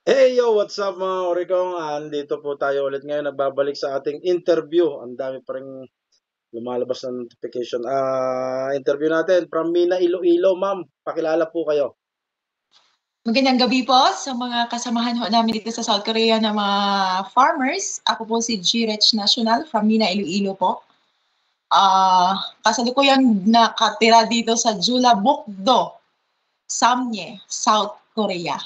Hey, yo, what's up mga Orikong? Andito po tayo ulit ngayon, nagbabalik sa ating interview. Ang dami pa rin lumalabas na notification. Interview natin from Mina, Iloilo, ma'am. Pakilala po kayo. Magandang gabi po sa mga kasamahan ho namin dito sa South Korea na mga farmers. Ako po si G-Rech National from Mina, Iloilo po. Kasalukuyang nakatira dito sa Jeollabuk-do, Samye, South Korea.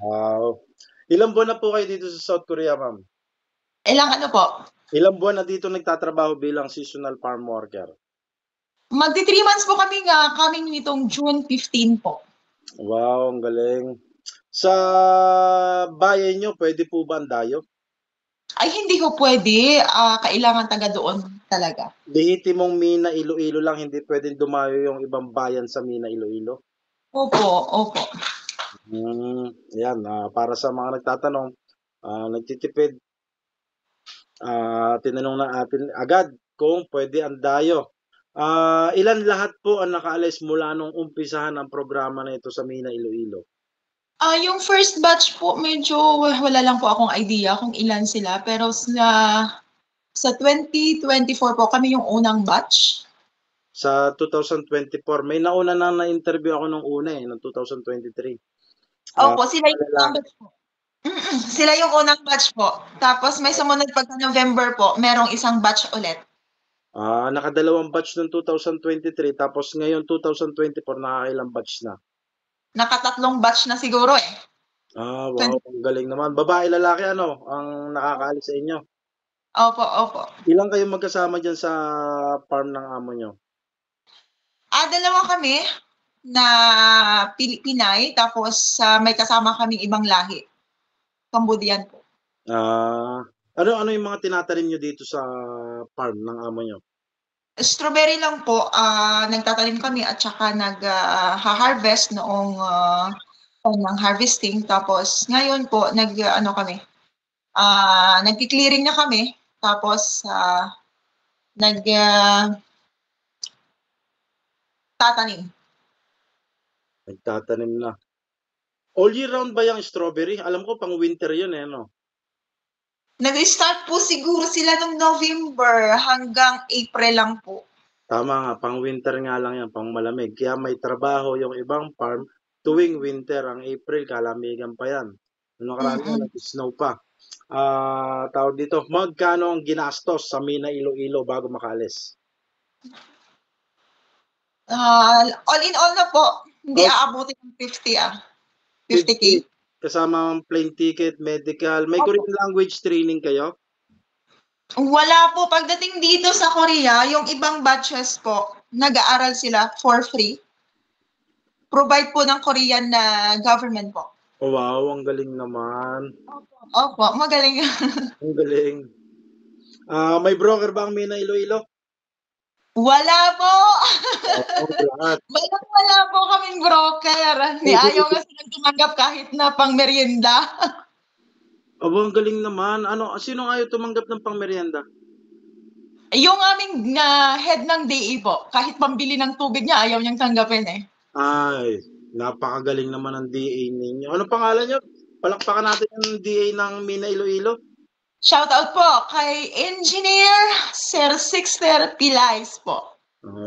Wow. Ilang buwan na po kayo dito sa South Korea, ma'am? Ilang ano po? Ilang buwan na dito nagtatrabaho bilang seasonal farm worker? Magti 3 months po kami coming nitong June 15 po. Wow, ang galing. Sa bayan nyo, pwede po ba ang dayo? Ay, hindi ko pwede. Kailangan taga doon talaga. Lihiti mong Mina, Iloilo lang, hindi pwedeng dumayo yung ibang bayan sa Mina, Iloilo? Opo, opo. Yan, para sa mga nagtatanong, nagtitipid, tinanong na atin agad kung pwede ang dayo. Ilan lahat po ang nakaalis mula nung umpisahan ang programa na ito sa Mina, Iloilo? Yung first batch po, medyo wala lang po akong idea kung ilan sila. Pero sa 2024 po, kami yung unang batch. Sa 2024, may nauna na na-interview ako nung una noong 2023. Opo, sila yung unang Lalaki. batch po. Sila yung unang batch po. Tapos may sumunod pagka November po, merong isang batch ulit. Nakadalawang batch noong 2023, tapos ngayon 2024, nakakailang batch na? Nakatatlong batch na siguro eh. Wow, ang galing naman. Babae, lalaki ano, ang nakakaalis sa inyo? Opo, opo. Ilan kayong magkasama diyan sa farm ng amo nyo? Dalawa kami na Pinay, tapos may kasama kaming ibang lahi. Cambodian po. Ano yung mga tinatanim nyo dito sa farm ng amo nyo? Strawberry lang po, nagtatanim kami at saka nag-harvest noong time ng harvesting. Tapos ngayon po, nagki-clearing na kami. Tapos tatanim. Nagtatanim na. All year round ba yung strawberry? Alam ko pang winter yun no? Nag-start po siguro sila noong November hanggang April lang po. Tama nga, pang winter nga lang yan, pang malamig. Kaya may trabaho yung ibang farm tuwing winter. Ang April, kalamigan pa yan. Ano karami yan, nag-snow pa. Tawag dito, magkano ang ginastos sa Mina, Iloilo bago makaalis? All in all na po, hindi aabutin ng 50K. Kasama ang plane ticket, medical. May Korean language training kayo? Wala po. Pagdating dito sa Korea, yung ibang batches po, nag-aaral sila for free. Provide po ng Korean na government po. Oh, wow, ang galing naman. Opo, magaling. Ang galing. May broker ba ang Mina, Iloilo? Wala po. Lahat. Wala po kaming broker. Ayaw nga silang tumanggap kahit na pang merienda. Ang galing naman. Sino ayaw tumanggap ng pangmeryenda? Yung aming head ng DE po, kahit pambili ng tubig niya, ayaw niyang tanggapin eh. Ay, napakagaling naman ng DA ninyo. Ano pangalan niyo? Palakpakan natin yung DA ng Mina, Iloilo. Shout out po kay Engineer Sir Sixter Pilays po.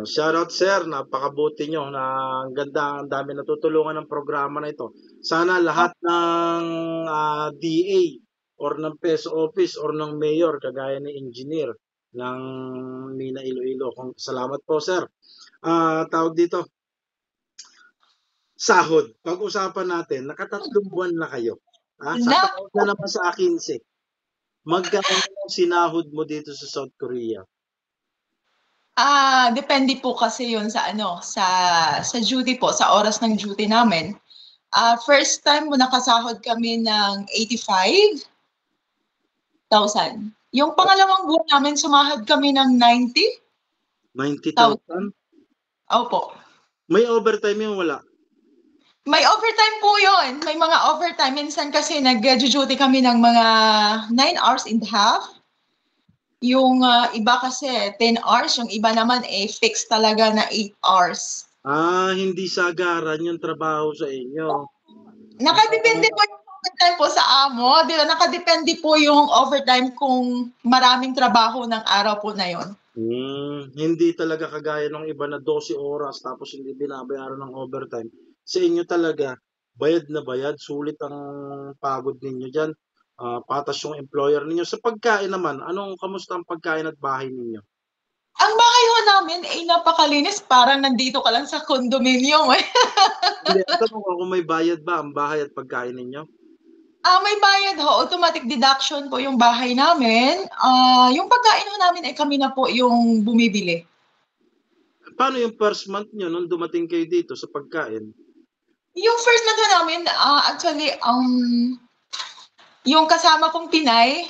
Shout out sir, napakabuti nyo na ang ganda, ang dami natutulungan ng programa na ito. Sana lahat ng DA or ng PESO office or ng mayor kagaya ni engineer ng Mina, Iloilo. Salamat po sir. Tawag dito, sahod. Pag-usapan natin, nakatatlong buwan na kayo. Sa taon na naman sa 15. Magkano sinahod mo dito sa South Korea? Depende po kasi yun sa sa duty po, sa oras ng duty namin. First time mo nakasahod kami ng 85,000. Yung pangalawang buwan namin, sumahod kami ng 90,000? Opo. May overtime yung wala? May overtime po yun. May mga overtime. Minsan kasi nag-duty kami ng mga 9 hours and a half. Yung iba kasi 10 hours, yung iba naman fixed talaga na 8 hours. Hindi sagaran yung trabaho sa inyo. Nakadepende po yung overtime po sa amo. Di ba, nakadepende po yung overtime kung maraming trabaho ng araw po na yon. Hindi talaga kagaya ng iba na 12 oras tapos hindi binabayaran ng overtime. Sa inyo talaga, bayad na bayad, sulit ang pagod ninyo diyan. Patas yung employer ninyo. Sa pagkain naman, kamusta ang pagkain at bahay ninyo? Ang bahay ho namin ay napakalinis. Parang nandito ka lang sa condominium. Hindi, ang tanong ko kung may bayad ba ang bahay at pagkain ninyo? May bayad ho. Automatic deduction po yung bahay namin. Yung pagkain ho namin ay kami na po yung bumibili. Paano yung first month nyo nung dumating kayo dito sa pagkain? Yung first month ho namin, actually, yung kasama kong Pinay,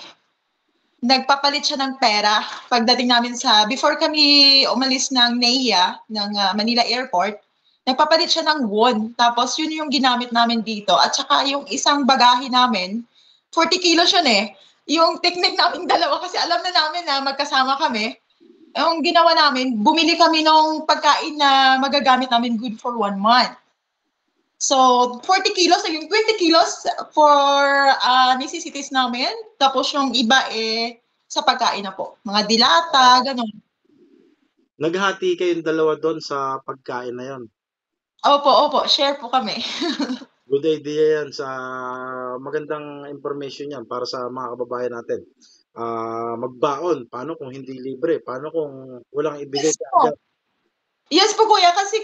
nagpapalit siya ng pera pagdating namin before kami umalis ng NAIA, ng Manila Airport, nagpapalit siya ng won. Tapos yun yung ginamit namin dito. At saka yung isang bagahe namin, 40 kilos yun eh. Yung technique namin dalawa kasi alam na namin na magkasama kami. Yung ginawa namin, bumili kami ng pagkain na magagamit namin good for 1 month. So, 40 kilos, yung 20 kilos for necessities namin. Tapos yung iba sa pagkain na po. Mga dilata, gano'n. Naghati kayong dalawa doon sa pagkain na yon. Opo. Share po kami. Good idea yan magandang information yan para sa mga kababayan natin. Magbaon. Paano kung hindi libre? Paano kung walang ibigay agad? Yes po kuya, kasi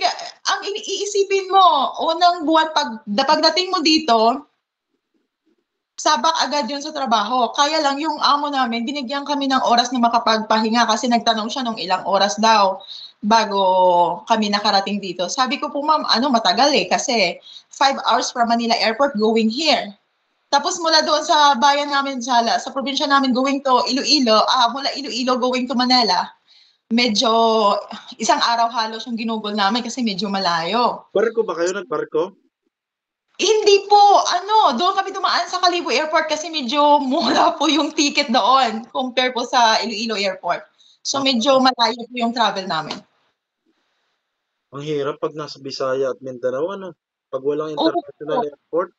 ang iisipin mo, unang buwan pagdating mo dito, sabak agad yun sa trabaho. Kaya lang yung amo namin, binigyan kami ng oras na makapagpahinga kasi nagtanong siya nung ilang oras daw bago kami nakarating dito. Sabi ko po ma'am, matagal kasi 5 hours from Manila Airport going here. Tapos mula doon sa bayan namin, sa probinsya namin going to Iloilo, mula Iloilo going to Manila, medyo isang araw halos yung ginugol namin kasi medyo malayo. Barko ba kayo? Nagbarko? Hindi po, doon kami dumaan sa Kalibo Airport kasi medyo mura po yung ticket doon compare po sa Iloilo Airport. So medyo malayo po yung travel namin. Ang hirap pag nasa Bisaya at Mindanao, pag walang international airport.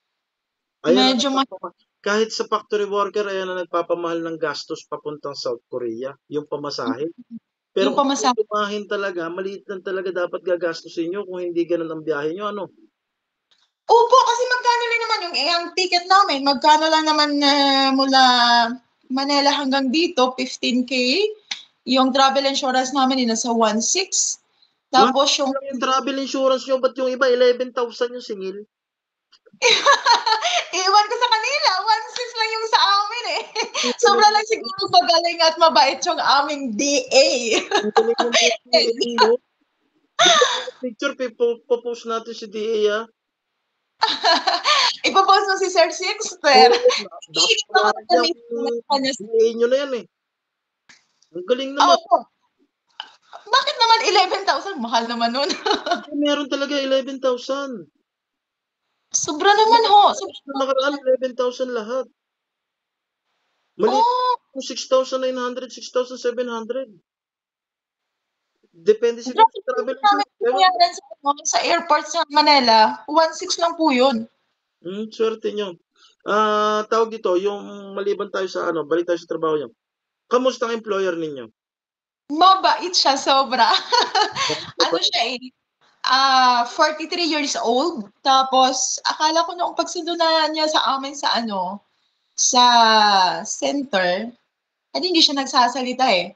Ayan, medyo kahit sa factory worker, ayan na nagpapamahal ng gastos papuntang South Korea, yung pamasahe. Pero kung tumahin talaga, maliit lang talaga dapat gagastusin nyo kung hindi ganun ang biyahe nyo, Opo, kasi magkano lang naman yung ticket namin, magkano lang naman mula Manila hanggang dito, 15K. Yung travel insurance namin nasa 1.6. Tapos yung travel insurance nyo, ba't yung iba 11,000 yung singil? Iwan ko sa kanila, 1.6 lang yung sa amin eh. Sobra lang siguro magaling at mabait yung aming DA. Picture, popost natin si DA Ipopost mo si Sir Sixter. DA nyo na yan eh. Ang galing naman. Bakit naman 11,000? Mahal naman nun. Meron talaga 11,000. Sobra naman ho. Nakaraan 11,000 lahat. Mali kung 6,900, 6,700. Depende sa travel insurance. Sa airport sa Manila, 1.6 lang po yun. Swerte nyo. Tawag dito, yung maliban tayo sa balik tayo sa trabaho nyo. Kamusta ang employer ninyo? Mabait siya, sobra. Siya 43 years old. Tapos, akala ko noong pagsundo na niya sa amin sa sa center, hindi siya nagsasalita eh.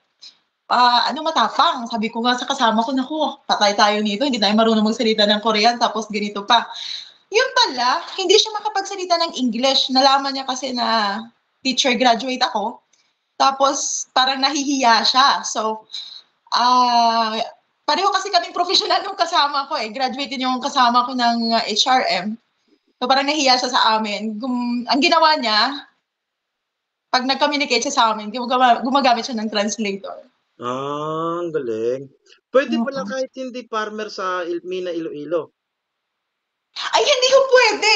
Matapang. Sabi ko nga sa kasama ko, naku, patay tayo nito, hindi tayo marunong magsalita ng Korean, tapos ganito pa. Yun pala, hindi siya makapagsalita ng English. Nalaman niya kasi na teacher graduate ako. Tapos, parang nahihiya siya. So, pareho kasi kaming professional yung kasama ko eh. Graduate din yung kasama ko ng HRM. So, parang nahihiya siya sa amin. Ang ginawa niya, pag nag-communicate siya sa amin, gumagamit siya ng translator. Ang galing. Pwede pala kahit hindi farmer sa Mina, Iloilo. Ay, hindi ko pwede,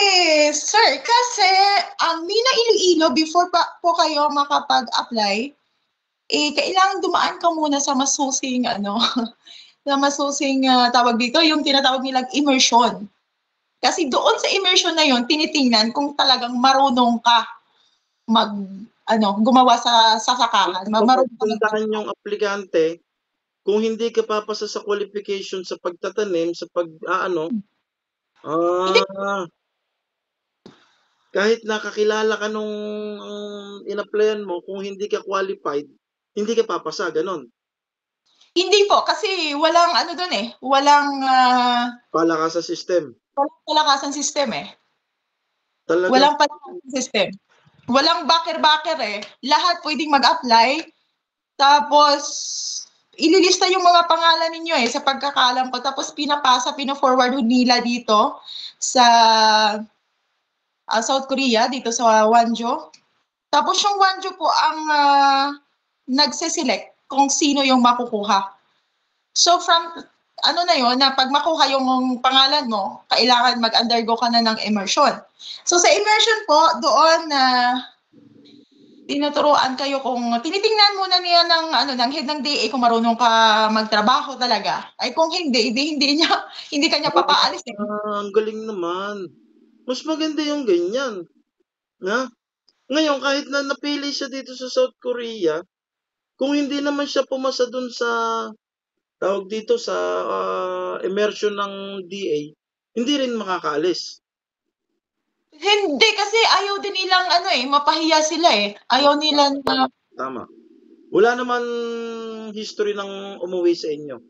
sir. Kasi ang Mina, Iloilo, before po kayo makapag-apply, kailangan dumaan ka muna sa masusing, sa masusing tawag dito, yung tinatawag nilang immersion. Kasi doon sa immersion na yon, tinitingnan kung talagang marunong ka gumawa sa sasakahan. Marunong ka Tandaan yung aplikante, kung hindi ka papasa sa qualification sa pagtatanim, sa Hindi. kahit nakakilala ka nung in-applyan mo, kung hindi ka qualified, hindi ka papasa, ganon. Hindi po, kasi walang doon eh. Walang Palaka sa system. walang palakasan system eh. Talaga. Walang palakasan system. Walang backer eh. Lahat pwedeng mag-apply. Tapos, ililista yung mga pangalan ninyo eh, sa pagkakaalam ko. Tapos, pino-forward nila dito sa South Korea, dito sa Wonjo. Tapos, yung Wonjo po ang nagse-select kung sino yung makukuha. So, from na pag makuha yung pangalan mo, kailangan mag-undergo ka na ng immersion. So, sa immersion po, doon na tinuturuan kayo kung tinitingnan muna niya ng head ng DA kung marunong ka magtrabaho talaga. Ay kung hindi ka niya papaalis. Ang galing naman. Mas maganda yung ganyan. Na? Ngayon, kahit na napili siya dito sa South Korea, kung hindi naman siya pumasa dun sa tawag dito sa immersion ng DA, hindi rin makakaalis. Hindi, kasi ayaw din nilang mapahiya sila eh. Ayaw nila na... Tama. Wala naman history ng umuwi sa inyo.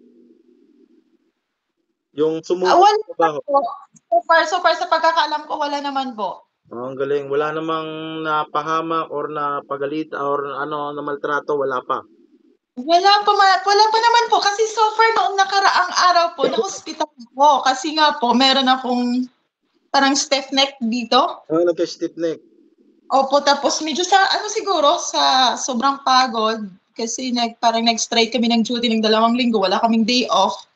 Yung sumuko wala po. So far sa pagkakaalam ko, wala naman po. Ang galing. Wala namang napahamak or napagalit or na maltrato, wala pa. Wala pa naman po kasi so far noong nakaraang araw po na-hospital po kasi nga po meron akong parang stiff neck dito. Nagka-stiff neck. Opo, tapos medyo siguro sa sobrang pagod kasi parang nag-strike kami ng duty ng 2 linggo, wala kaming day off.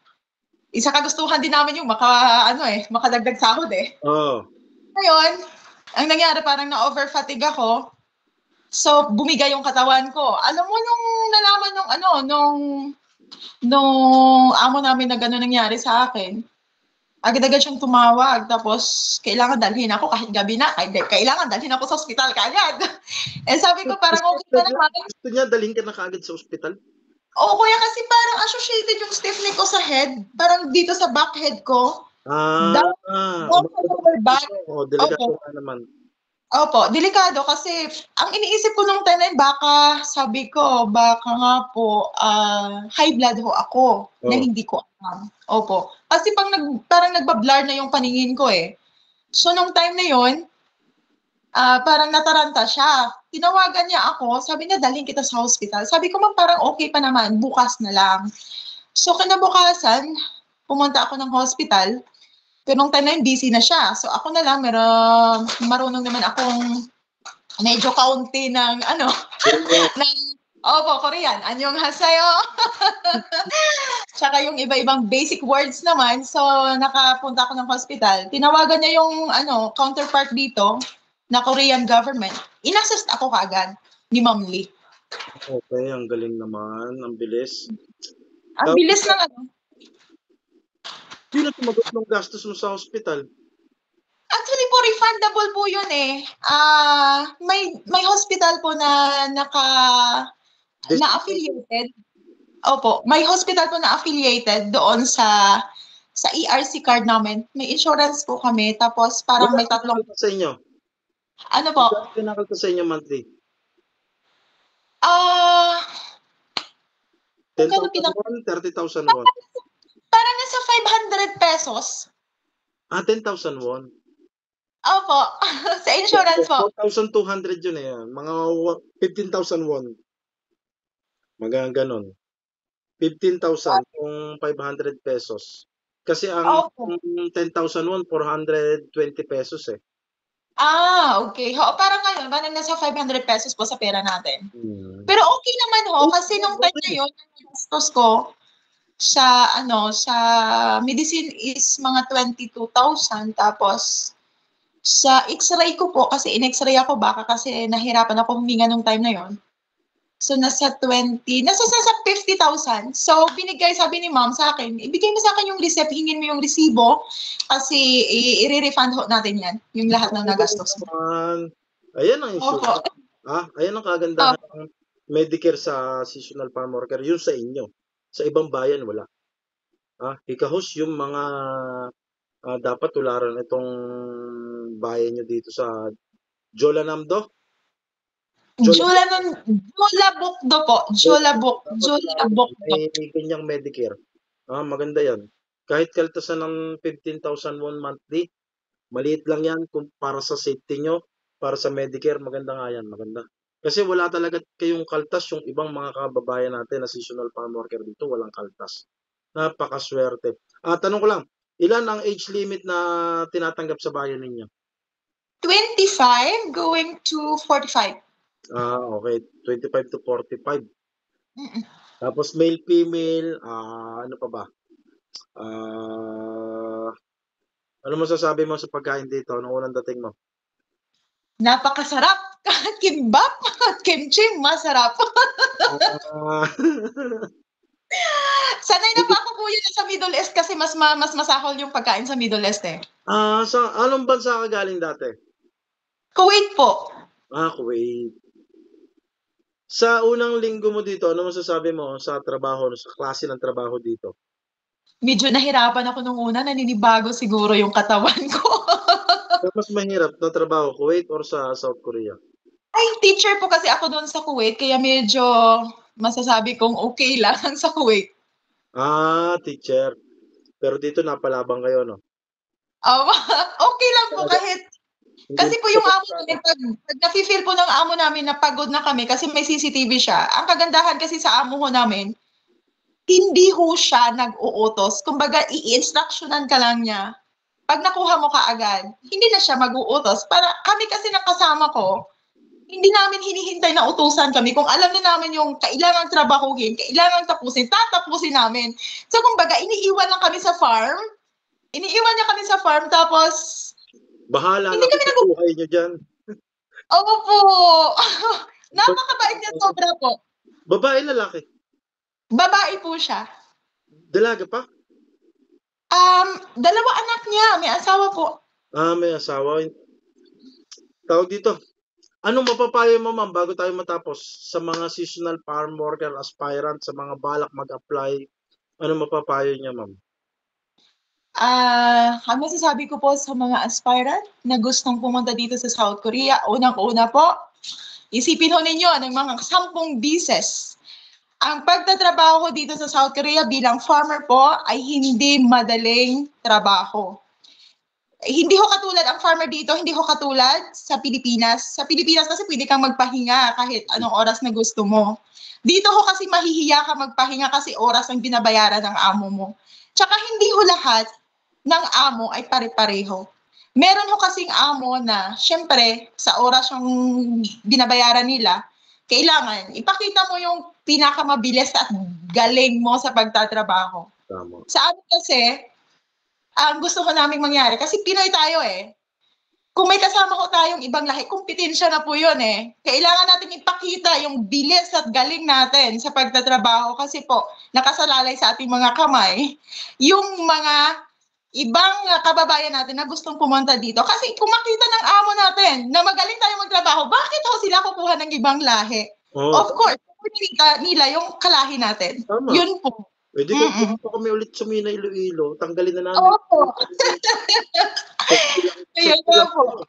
Isa kagustuhan din namin yung makadagdag sahod eh. Oo. Ngayon, ang nangyari parang na-overfatigue ako. So, bumigay yung katawan ko. Alam mo nung nalaman nung amo namin na gano'n nangyari sa akin, agad-agad siyang tumawag. Tapos, kailangan dalhin ako kahit gabi na. Kailangan dalhin ako sa ospital kaagad. Sabi ko, parang okay na naman. Gusto niya dalhin ka na kaagad sa ospital? Oo, kuya, kasi parang associated yung stiff neck ko sa head. Parang dito sa back head ko. Down sa lower back. Delikado ka naman. Opo, delikado kasi ang iniisip ko nung time na baka nga po high blood ho ako na hindi ko alam. Opo. Kasi parang nagba-blur na yung paningin ko eh. So nung time na yon, parang nataranta siya. Tinawagan niya ako, sabi niya dalhin kita sa hospital. Sabi ko parang okay pa naman, bukas na lang. So kinabukasan, pumunta ako ng hospital. Pero nung time na yun, busy na siya. So ako na lang, marunong naman akong medyo kaunti ng Korean. Annyeonghaseyo. Tsaka yung iba-ibang basic words naman. So nakapunta ako ng hospital. Tinawagan niya yung counterpart dito na Korean government. In-assist ako kaagad ni Ma'am Lee. Okay, ang galing naman. Ang bilis. Ang bilis ng Sino sumagot ng gastos mo sa hospital? Actually po, refundable po yun eh. May hospital po na na-affiliated. Opo, may hospital po na affiliated doon sa ERC card namin. May insurance po kami, tapos parang may tatlong... sa inyo? Ano po? Magkano pinakalta sa inyo monthly? 10,000 won? 30,000 won? Parang nasa 500 pesos. 10,000 won? Opo, sa insurance po. 4,200 yun eh. Mga 15,000 won. Mga ganon. 15,000 kung 500 pesos. Kasi ang 10,000 won, 420 pesos eh. Okay. Parang ngayon, parang nasa 500 pesos po sa pera natin. Pero okay naman kasi nung time na yun, yung gastos ko sa medicine is mga 22,000. Tapos sa x-ray ko po, kasi in-x-ray ako baka kasi nahirapan ako huminga nung time na yon. So, nasa 50,000. So, sabi ni ma'am sa akin, ibigay mo sa akin yung receipt, hingin mo yung resibo, kasi i-refund natin yan, yung lahat ng nagastos mo. Ayan ang issue. Opo. Ayan ang kagandahan ng Medicare sa seasonal farm worker, yun sa inyo. Sa ibang bayan, wala. Because yung mga dapat tularan itong bayan nyo dito sa Jolanamdo. Jolabukdo po. Jolabukdo. May ganyang Medicare. Maganda yan. Kahit kaltasan ng 15,000 won monthly, maliit lang yan para sa safety nyo, para sa Medicare, maganda nga yan, maganda. Kasi wala talaga kayong kaltas, yung ibang mga kababayan natin na seasonal farm worker dito, walang kaltas. Napakaswerte. Tanong ko lang, ilan ang age limit na tinatanggap sa bayan ninyo? 25 going to 45. Okay. 25 to 45. Tapos male, female, ano pa ba? Ano masasabi mo sa pagkain dito nung unang dating mo? Napakasarap! Kimbap at kimchi, masarap. Sanay na pa ako kuya sa Middle East kasi mas masahol yung pagkain sa Middle East eh. Sa anong bansa ka galing dati? Kuwait po. Kuwait. Sa unang linggo mo dito, ano masasabi mo sa trabaho, sa klase ng trabaho dito? Medyo nahirapan ako nung una, naninibago siguro yung katawan ko. Mas mahirap na trabaho, Kuwait or sa South Korea? Ay, teacher po kasi ako doon sa Kuwait, kaya medyo masasabi kong okay lang sa Kuwait. Teacher. Pero dito napalabang kayo, no? Okay lang po kahit kasi po yung amo namin, pag nafe-feel po ng amo namin na pagod na kami kasi may CCTV siya, ang kagandahan kasi sa amo ho namin, hindi ho siya nag-uutos. Kumbaga, i-instructionan ka lang niya. Pag nakuha mo kaagad, hindi na siya mag-uutos. Para kami kasi ng kasama ko, hindi namin hinihintay na utusan kami. Kung alam na namin yung kailangang trabahuhin, kailangang tapusin, tatapusin namin. So, kumbaga, iniiwan lang kami sa farm. Iniiwan niya kami sa farm, tapos bahala na kung buhay nyo dyan. Oo po. Napakabait niya, sobra po. Babae, lalaki? Babae po siya. Dalaga pa? Dalawa anak niya. May asawa po. May asawa. Tawag dito. Anong mapapayo mo, ma'am, bago tayo matapos sa mga seasonal farm worker aspirant, sa mga balak mag-apply? Anong mapapayo niya, ma'am? Ang masasabi ko po sa mga aspirant na gustong pumunta dito sa South Korea, unang-una po, isipin ho ninyo ng mga 10 bises. Ang pagtatrabaho dito sa South Korea bilang farmer po ay hindi madaling trabaho. Hindi ho katulad ang farmer dito, hindi ho katulad sa Pilipinas. Sa Pilipinas kasi pwede kang magpahinga kahit anong oras na gusto mo. Dito ho kasi mahihiya ka magpahinga kasi oras ang binabayaran ng amo mo. Tsaka hindi ho lahat ng amo ay pare-pareho. Meron ho kasing amo na, syempre, sa oras yung binabayaran nila, kailangan ipakita mo yung pinakamabilis at galing mo sa pagtatrabaho. Tama. Sa amin kasi, ang gusto ko naming mangyari, kasi Pinoy tayo eh, kung may kasama ko tayong ibang lahi, kompetensya na po yun eh. Kailangan natin ipakita yung bilis at galing natin sa pagtatrabaho kasi po, nakasalalay sa ating mga kamay, yung mga ibang kababayan natin na gustong pumunta dito. Kasi kung makita ng amo natin na magaling tayo magtrabaho, bakit ho sila kukuha ng ibang lahi? Of course, nakikita nila yung kalahi natin. Tama. Yun po. Pwede ko kami ulit sumina Iloilo, tanggalin na namin. Opo. Ayun na po.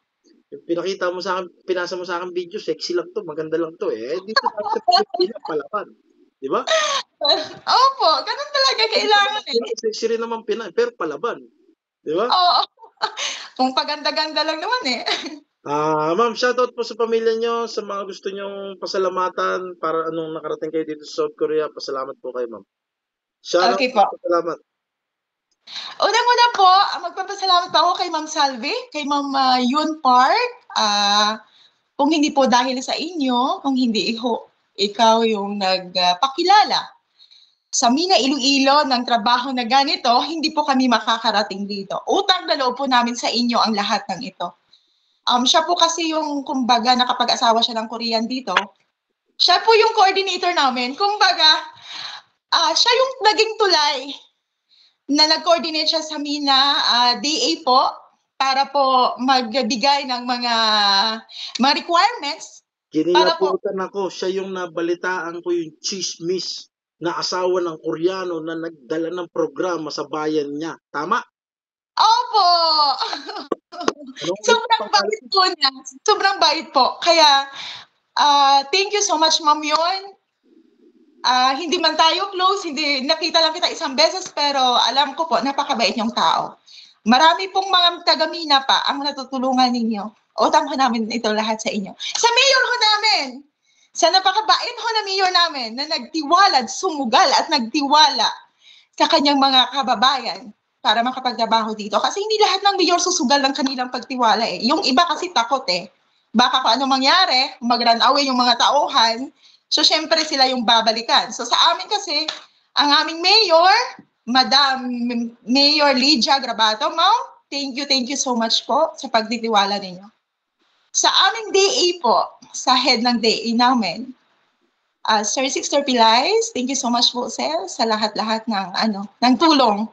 Pinakita mo sa akin, pinasa mo sa akin video, sexy lang to, maganda lang to eh. Dito tayo sa Pilipinas, palaban. Di ba? Opo, ganun talaga kailangan eh. Sexy rin naman Pinay, pero palaban. Di ba? Oo. Kung paganda-ganda lang naman eh. Ma'am, shoutout po sa pamilya nyo, sa mga gusto nyong pasalamatan para anong nakarating kayo dito sa South Korea. Pasalamat po kayo, ma'am. Shoutout Okay po. Salamat. Unang-una po, magpapasalamat pa ako kay Ma'am Salve, kay Ma'am Yun Park. Kung hindi po dahil sa inyo, kung hindi ikaw yung nagpakilala sa Mina Iloilo ng trabaho na ganito, hindi po kami makakarating dito. Utang na loob po namin sa inyo ang lahat ng ito. Siya po kasi yung, kumbaga, nakapag-asawa siya ng Korean dito. Siya po yung coordinator namin. Kumbaga, siya yung naging tulay na nag-coordinate siya sa MINA DA po para po magbigay ng mga requirements para po. Kinilabutan ako, siya yung nabalitaan ko yung chismis na asawa ng Koreano na nagdala ng programa sa bayan niya. Tama? Opo! Anong Sobrang bait po niya. Sobrang bait po. Kaya, thank you so much, Ma'am Yon. Hindi man tayo close, hindi nakita lang kita isang beses, pero alam ko po, napakabait niyong tao. Marami pong mga taga-MINA pa ang natutulungan ninyo. Utang ho namin ito lahat sa inyo. Sa mayor ho namin, sa napakabait ho na mayor namin na nagtiwala, sumugal at nagtiwala sa kanyang mga kababayan para makapagtrabaho dito. Kasi hindi lahat ng mayor susugal ng kanilang pagtiwala eh. Yung iba kasi takot eh. Baka kung ano mangyari, mag-run away yung mga tauhan. So, syempre sila yung babalikan. So, sa amin kasi, ang aming mayor, Madam Mayor Lydia Grabato, Ma'am, thank you so much po sa pagtitiwala ninyo. Sa aming DA po, sa head ng DA namin, Sir Sixter Pilais, thank you so much po, sir, sa lahat-lahat ng tulong.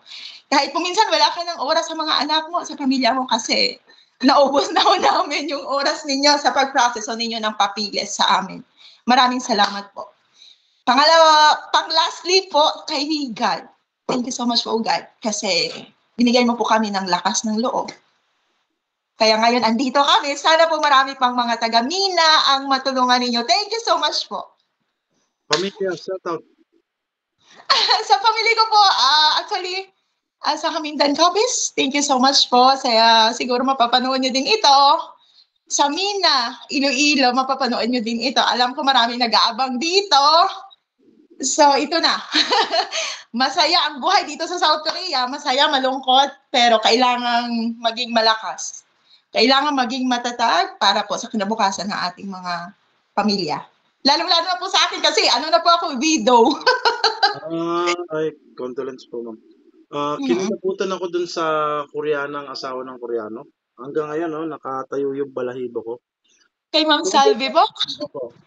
Kahit po minsan wala ka ng oras sa mga anak mo, sa pamilya mo kasi naubos na ho namin yung oras ninyo sa pag-proseso ninyo ng papilis sa amin. Maraming salamat po. Lastly po, kay God. Thank you so much po, God, kasi binigyan mo po kami ng lakas ng loob. Kaya ngayon, andito kami. Sana po marami pang mga taga-MINA ang matulungan ninyo. Thank you so much po. Pamilya, shout out. Sa family ko po, actually, sa Kamindan Copies, thank you so much po. Siguro mapapanood nyo din ito. Sa MINA, Iloilo, mapapanood nyo din ito. Alam ko marami nag-aabang dito. So, ito na. Masaya ang buhay dito sa South Korea. Masaya, malungkot, pero kailangang maging malakas. Kailangan maging matatag para po sa kinabukasan ng ating mga pamilya. Lalo-lalo na po sa akin kasi na po ako, widow. Ay, condolence po, ma'am. Kinilabutan ako dun sa Koreanang asawa ng Koreano. Hanggang ngayon, nakatayo yung balahibo ko. Kay Ma'am Salve po?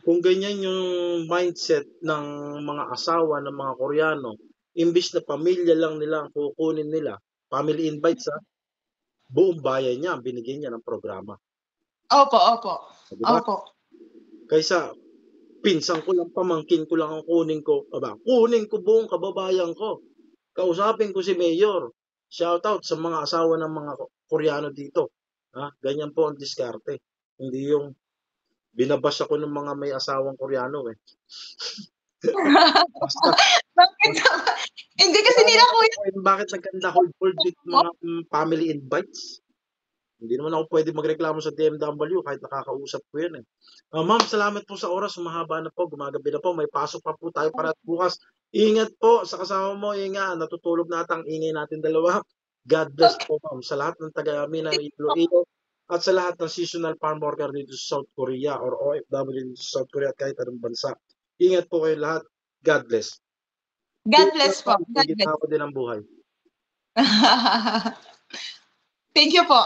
Kung ganyan yung mindset ng mga asawa ng mga Koreano, imbis na pamilya lang nila ang kukunin nila, family invites buong bayan niya ang binigyan niya ng programa. Opo. Diba? Opo. Kaysa pinsan ko lang, pamangkin ko lang ang kunin ko. Kunin ko buong kababayan ko. Kausapin ko si Mayor. Shout out sa mga asawa ng mga Koreano dito. Ganyan po ang diskarte. Hindi yung binabas ako ng mga may asawang Koreano eh. Basta. Hindi kasi nila kuya. Bakit nagkanda hold dito mga family invites? Hindi naman ako pwede magreklamo sa DMW kahit nakakausap ko yan eh. Ma'am, salamat po sa oras. Mahaba na po, gumagabi na po. May pasok pa po tayo para bukas. Ingat po sa kasama mo. Ingat, natutulog natin. Ingay natin dalawa. God bless po, ma'am. Sa lahat ng taga-Mina, Iloilo, at sa lahat ng seasonal farm worker dito sa South Korea or OFW dito sa South Korea at kahit anong bansa. Ingat po kayo lahat. God bless. God bless po. God bless. Ako din ang buhay. Thank you po.